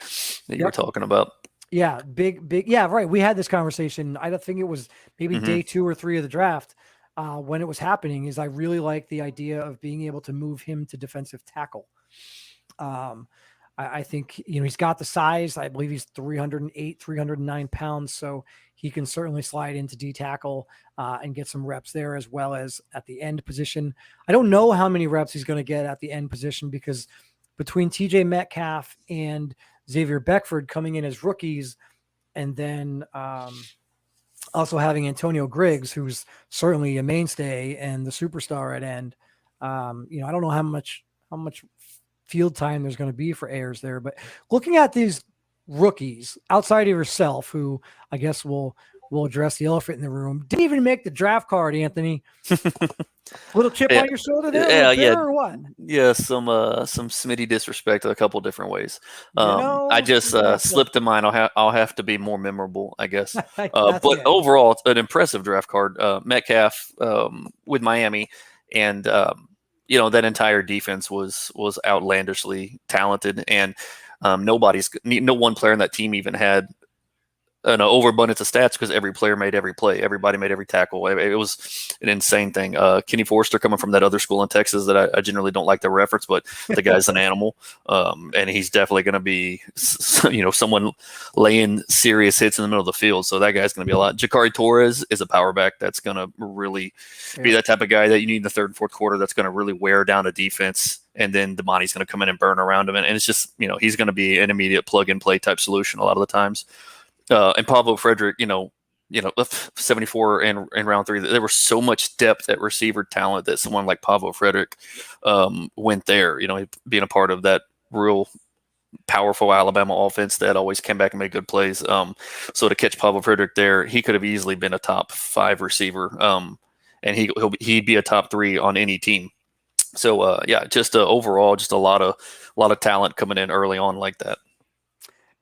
that you were talking about. Yeah, big. Yeah, right. We had this conversation. I don't think it was maybe day 2 or 3 of the draft when it was happening. Is I really like the idea of being able to move him to defensive tackle. I think, he's got the size. I believe he's 308, 309 pounds. So he can certainly slide into D tackle and get some reps there as well as at the end position. I don't know how many reps he's going to get at the end position because between TJ Metcalf and Xavier Beckford coming in as rookies and then also having Antonio Griggs, who's certainly a mainstay and the superstar at end. I don't know how much field time there's going to be for Ayers there, but looking at these rookies outside of yourself, who I guess will address the elephant in the room, didn't even make the draft card, Anthony. Little chip on your shoulder there, or what? Yeah, some Smitty disrespect a couple different ways. I just slipped in mine. I'll have to be more memorable, I guess. But overall, it's an impressive draft card. Metcalf with Miami, and that entire defense was outlandishly talented, and no one player in that team even had an overabundance of stats because every player made every play. Everybody made every tackle. It was an insane thing. Kenny Forrester coming from that other school in Texas that I generally don't like the reference, but the guy's an animal. And he's definitely going to be, someone laying serious hits in the middle of the field. So that guy's going to be a lot. Ja'Cory Torres is a power back that's going to really be that type of guy that you need in the 3rd and 4th quarter that's going to really wear down a defense. And then Damani's going to come in and burn around him. And it's just, he's going to be an immediate plug-and-play type solution a lot of the times. And Pavo Frederick, 74 in round 3. There was so much depth at receiver talent that someone like Pavo Frederick went there. Being a part of that real powerful Alabama offense that always came back and made good plays. So to catch Pavo Frederick there, he could have easily been a top 5 receiver, and he'd be a top 3 on any team. So just overall, just a lot of talent coming in early on like that.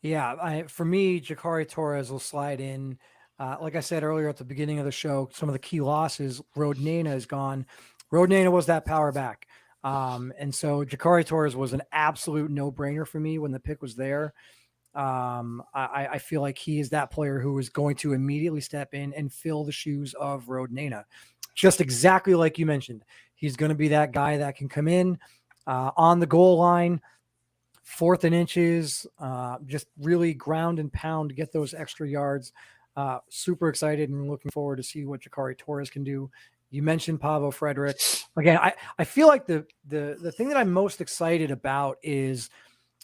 Yeah, for me, Ja'Cory Torres will slide in. Like I said earlier at the beginning of the show, some of the key losses, Rode Nana is gone. Rode Nana was that power back. And so Ja'Cory Torres was an absolute no-brainer for me when the pick was there. I feel like he is that player who is going to immediately step in and fill the shoes of Rode Nana. Just exactly like you mentioned. He's going to be that guy that can come in on the goal line, 4th and inches, just really ground and pound to get those extra yards. Super excited and looking forward to see what Ja'Cory Torres can do. You mentioned Pavo Frederick. Again, I feel like the thing that I'm most excited about is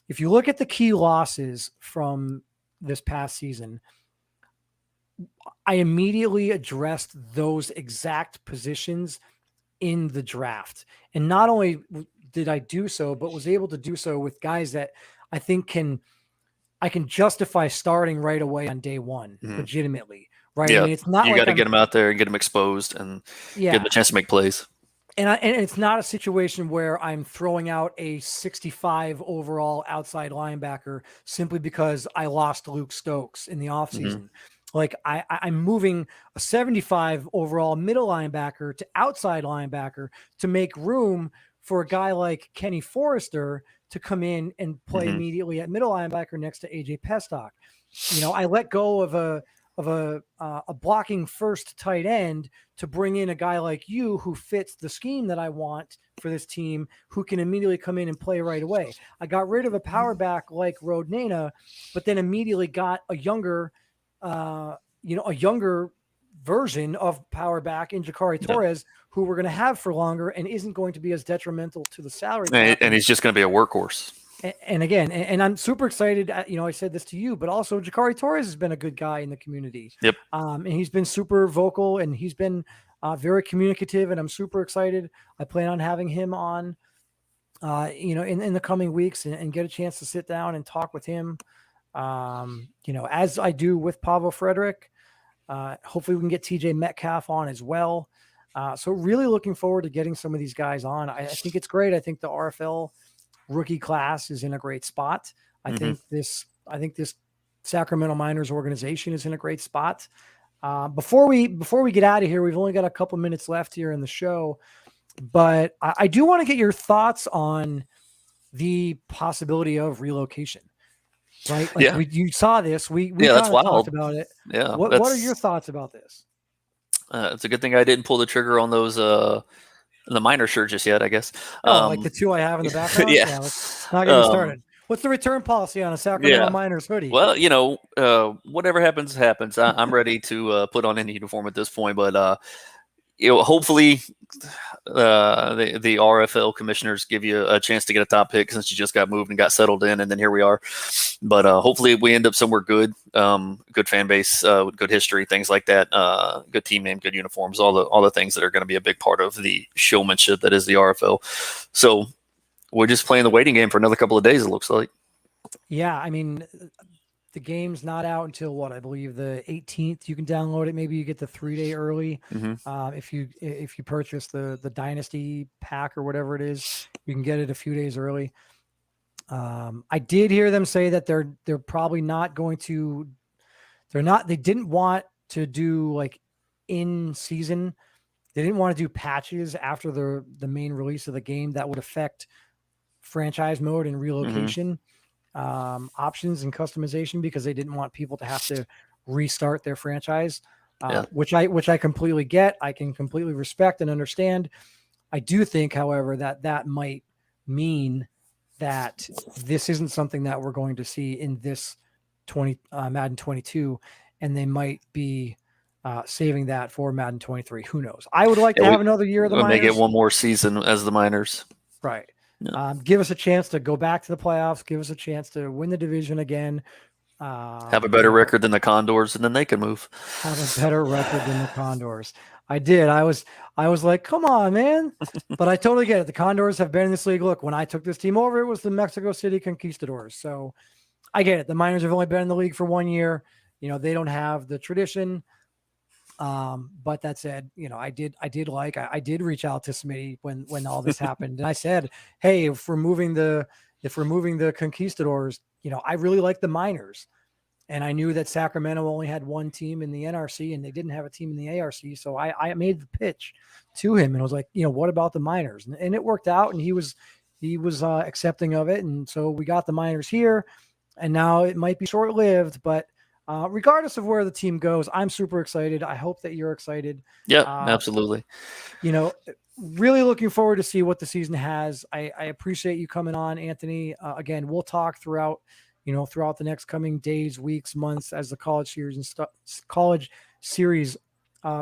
if you look at the key losses from this past season, I immediately addressed those exact positions in the draft. And not only did I do so, but was able to do so with guys that I think I can justify starting right away on day 1, legitimately. Right. Yeah. I mean, it's not you got to get them out there and get them exposed and get them a chance to make plays. And it's not a situation where I'm throwing out a 65 overall outside linebacker simply because I lost Luke Stokes in the offseason. Like I'm moving a 75 overall middle linebacker to outside linebacker to make room for a guy like Kenny Forrester to come in and play Mhm. immediately at middle linebacker next to AJ Pestock. I let go of a blocking first tight end to bring in a guy like you who fits the scheme that I want for this team, who can immediately come in and play right away. I got rid of a power back like Rodnana, but then immediately got a younger version of power back in Ja'Cory Yeah. Torres, who we're going to have for longer and isn't going to be as detrimental to the salary cap. And he's just going to be a workhorse. And again, and I'm super excited. I said this to you, but also Ja'Cory Torres has been a good guy in the community. Yep. And he's been super vocal and he's been very communicative, and I'm super excited. I plan on having him on, in the coming weeks and get a chance to sit down and talk with him, as I do with Pavo Frederick. Hopefully we can get TJ Metcalf on as well. So really looking forward to getting some of these guys on. I think it's great. I think the RFL rookie class is in a great spot. I think this Sacramento Miners organization is in a great spot. Before we get out of here, we've only got a couple minutes left here in the show, but I do want to get your thoughts on the possibility of relocation. Right? Like you saw this. We that's wild. Talked about it. Yeah. What are your thoughts about this? It's a good thing I didn't pull the trigger on those the minor shirt just yet, I guess. Like the two I have in the background. Yeah. Let's not get me started. What's the return policy on a Sacramento Miners hoodie? Well, whatever happens. I'm ready to put on any uniform at this point, but hopefully the RFL commissioners give you a chance to get a top pick since you just got moved and got settled in, and then here we are. But hopefully we end up somewhere good, good fan base, good history, things like that, good team name, good uniforms, all the things that are going to be a big part of the showmanship that is the RFL. So we're just playing the waiting game for another couple of days, it looks like. Yeah, I mean, the game's not out until what I believe the 18th. You can download it. Maybe you get the 3-day early. If you purchase the Dynasty pack or whatever it is, you can get it a few days early. I did hear them say that they're probably not going to. They didn't want to do like in season. They didn't want to do patches after the main release of the game that would affect franchise mode and relocation options and customization, because they didn't want people to have to restart their franchise, which I completely get. I can completely respect and understand. I do think, however, that might mean that this isn't something that we're going to see in this Madden 22, and they might be saving that for Madden 23. Who knows? I would like to have another year of the Miners. Make it one more season as the Miners. Right. Yeah. Give us a chance to go back to the playoffs. Give us a chance to win the division again. Have a better record than the Condors, and then they can move. Have a better record than the Condors. I did. I was like, come on, man. But I totally get it. The Condors have been in this league. Look, when I took this team over, it was the Mexico City Conquistadors. So I get it. The Miners have only been in the league for 1 year. They don't have the tradition. But that said, I did reach out to Smitty when all this happened. And I said, hey, if we're moving the Conquistadors, I really like the Miners. And I knew that Sacramento only had one team in the NRC and they didn't have a team in the ARC. So I made the pitch to him and I was like, what about the Miners? And it worked out, and he was accepting of it. And so we got the Miners here, and now it might be short-lived, but regardless of where the team goes, I'm super excited. I hope that you're excited. Yeah, absolutely. Really looking forward to see what the season has. I appreciate you coming on, Anthony. Again, we'll talk throughout the next coming days, weeks, months as the college series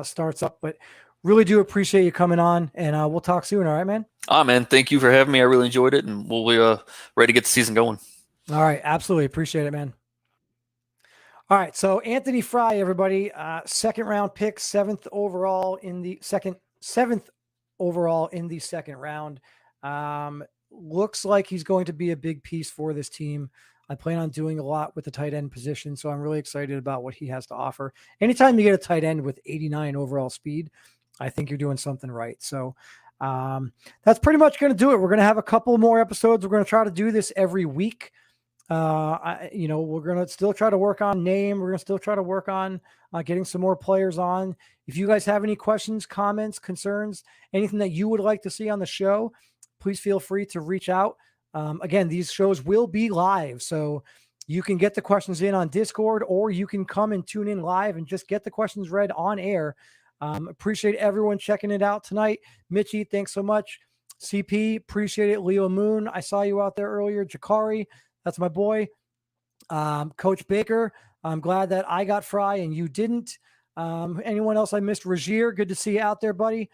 starts up. But really do appreciate you coming on, and we'll talk soon. All right, man? Man, thank you for having me. I really enjoyed it, and we'll be ready to get the season going. All right, absolutely. Appreciate it, man. All right, so Anthony Frye, everybody, second round pick, seventh overall in the second round. Looks like he's going to be a big piece for this team. I plan on doing a lot with the tight end position, so I'm really excited about what he has to offer. Anytime you get a tight end with 89 overall speed, I think you're doing something right. So that's pretty much going to do it. We're going to have a couple more episodes. We're going to try to do this every week. We're going to still try to work on name. We're going to still try to work on getting some more players on. If you guys have any questions, comments, concerns, anything that you would like to see on the show, please feel free to reach out. Again, these shows will be live, so you can get the questions in on Discord, or you can come and tune in live and just get the questions read on air. Appreciate everyone checking it out tonight. Mitchie, thanks so much. CP, appreciate it. Leo Moon, I saw you out there earlier. Jakari, that's my boy. Coach Baker, I'm glad that I got Frye and you didn't. Anyone else I missed? Rajier, good to see you out there, buddy.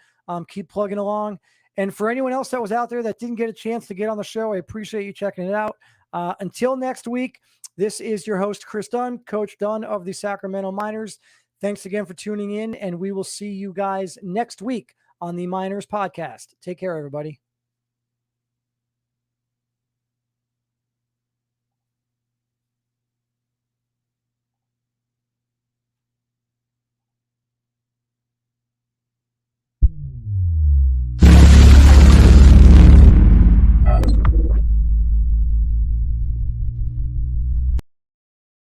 Keep plugging along. And for anyone else that was out there that didn't get a chance to get on the show, I appreciate you checking it out. Until next week, this is your host, Chris Dunn, Coach Dunn of the Sacramento Miners. Thanks again for tuning in, and we will see you guys next week on the Miners Podcast. Take care, everybody.